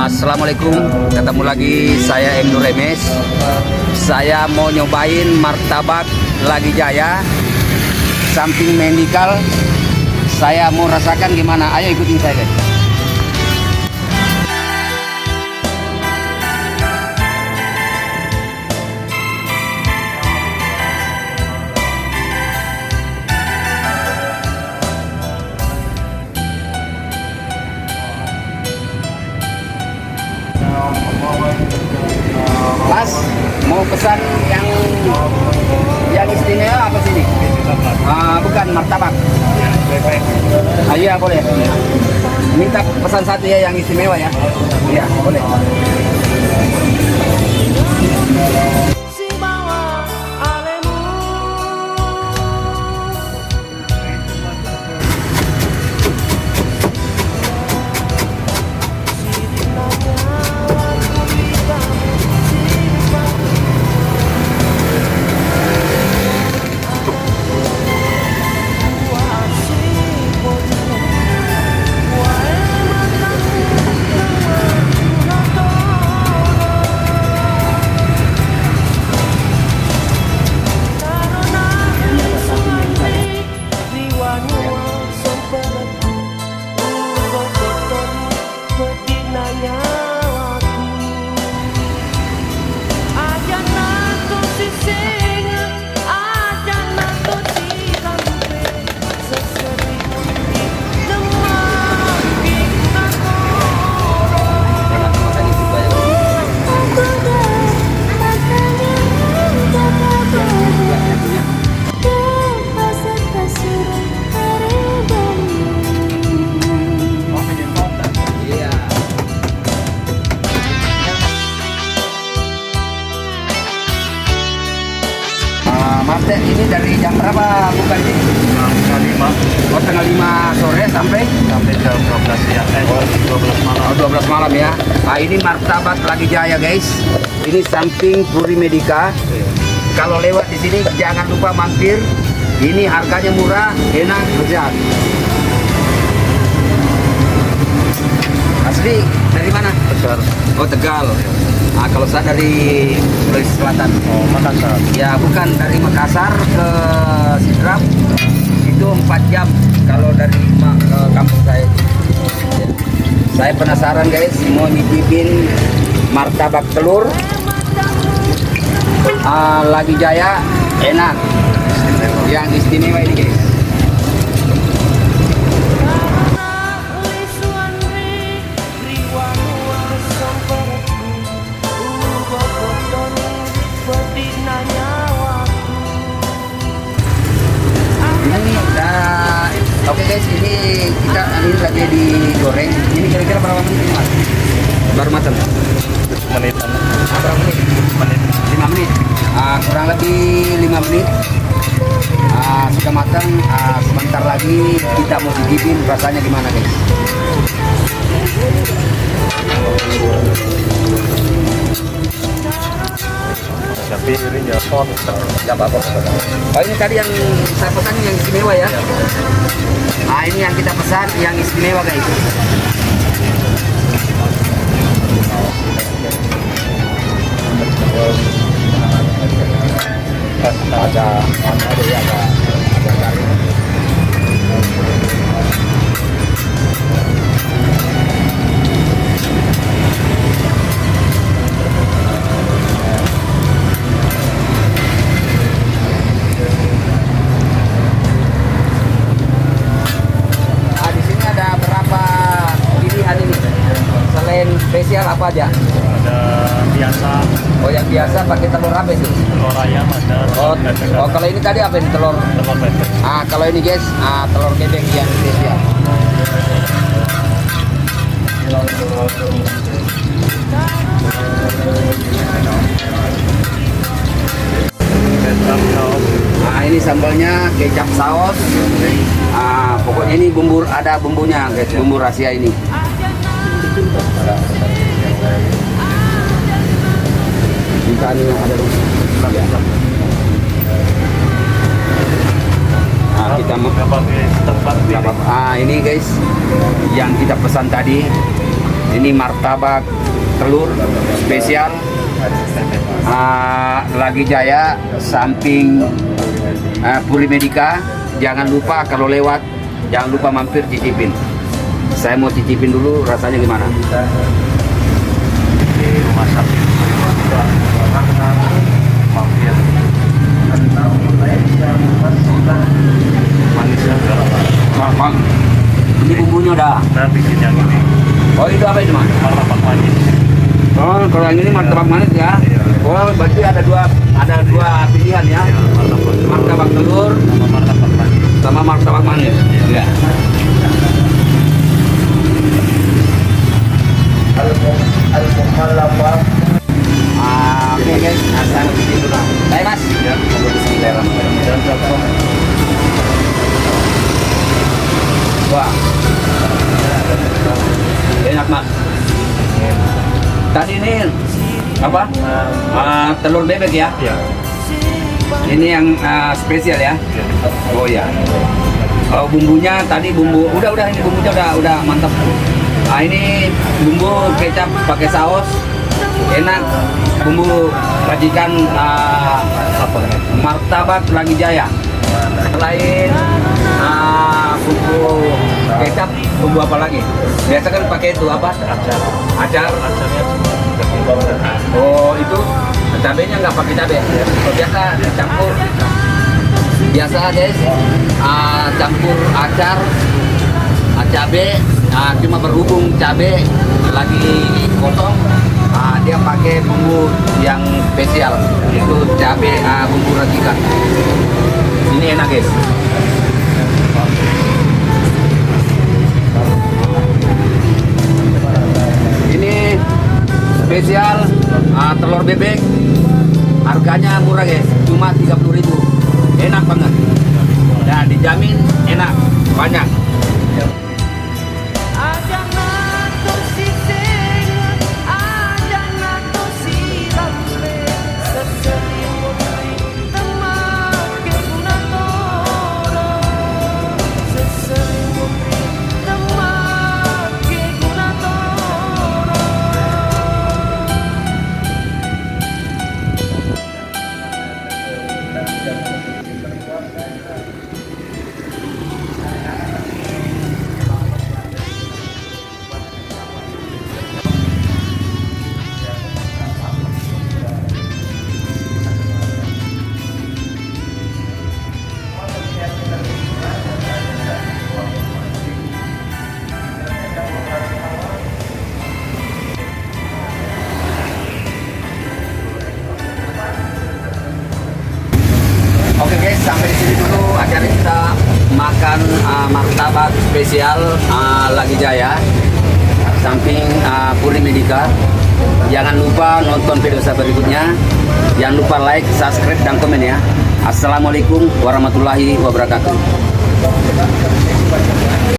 Assalamualaikum, ketemu lagi saya Eng Nur Remes. Saya mau nyobain martabak Lagi Jaya samping medical. Saya mau rasakan gimana, ayo ikutin saya guys. Mas, mau pesan yang istimewa apa sini? Bukan martabak. Iya boleh. Minta pesan satu ya yang istimewa ya. Iya boleh. Mas, ini dari jam berapa buka ini? Setengah 5. Oh, setengah 5 sore sampai Jam 12 siang, 12 malam. Oh, 12 malam ya. Nah, ini martabak Lagi Jaya guys. Ini samping Puri Medika. Kalau lewat di sini jangan lupa mampir. Ini harganya murah, enak, lezat. Asli dari mana? Besar. Oh, Tegal. Nah, kalau saya dari Sulawesi Selatan. Oh, Makassar. Ya, bukan dari Makassar ke Sidrap itu 4 jam kalau dari ke kampung saya. Ya. Saya penasaran guys, mau nyicipin martabak telur Lagi Jaya, enak. Yang istimewa ini guys. Oke guys, ini kita lagi digoreng. Ini kira-kira berapa menit ini mas? Baru matang? Menitan. Berapa menit? Menit. 5 menit. Kurang lebih 5 menit. Sudah matang. Sebentar lagi kita mau cicipin rasanya gimana guys. Tapi ini ya sponsor. Gak apa-apa. Oh, ini tadi yang saya pesan yang istimewa ya. Nah, ini yang kita pesan yang istimewa guys. Ada garing. Spesial apa aja? Ada biasa. Oh, yang biasa pakai telur apa itu? Telur ayam ada. Oh, kalau ini tadi apa ini telur? Telur bebek. Kalau ini guys, telur bebek yang spesial. Kecap saus. Ini sambalnya kecap saus. Pokoknya ini bumbu, ada bumbunya guys, bumbu rahasia ini. Ikan yang ada di kita pakai tempat pilih. ini guys yang kita pesan tadi Ini martabak telur spesial Lagi Jaya samping Puri Medika. Jangan lupa kalau lewat, jangan lupa mampir cicipin. Saya mau cicipin dulu rasanya gimana. Di rumah sakit mampir. Manisnya enggak. Ini bumbunya udah. Saya bikin yang ini Oh itu apa itu mas? martabak manis. Oh kalau yang ini martabak manis ya. Iya. Oh berarti ada dua pilihan ya. Ya, Martabak telur sama martabak manis. sama martabak manis. Ya. Oke guys, asal itu dulu. Baik mas. Ya, Bismillahirrahmanirrahim. Wah, enak mas. Tadi ini apa? Telur bebek ya. ya. Ini yang spesial ya. Ya. Oh ya. Bumbunya tadi udah ini bumbunya udah mantap. Ini bumbu kecap pakai saus enak. Bumbu racikan martabak Lagi Jaya. Selain bumbu kecap, bumbu apa lagi? Biasa kan pakai itu apa? Acar. Acarnya Oh itu cabenya nggak pakai cabe. Biasa dicampur. Biasa guys, campur acar, cabe. Cuma berhubung cabe lagi kosong, dia pakai bumbu yang spesial, itu cabe bumbu racikan. Ini enak guys. Ini spesial telur bebek, harganya murah guys, cuma 30.000. Enak banget. Dan dijamin enak, banyak. Oke guys, sampai di sini dulu acara kita makan martabak spesial Lagi Jaya samping Puri Medika. Jangan lupa nonton video saya berikutnya. Jangan lupa like, subscribe, dan komen ya. Assalamualaikum warahmatullahi wabarakatuh.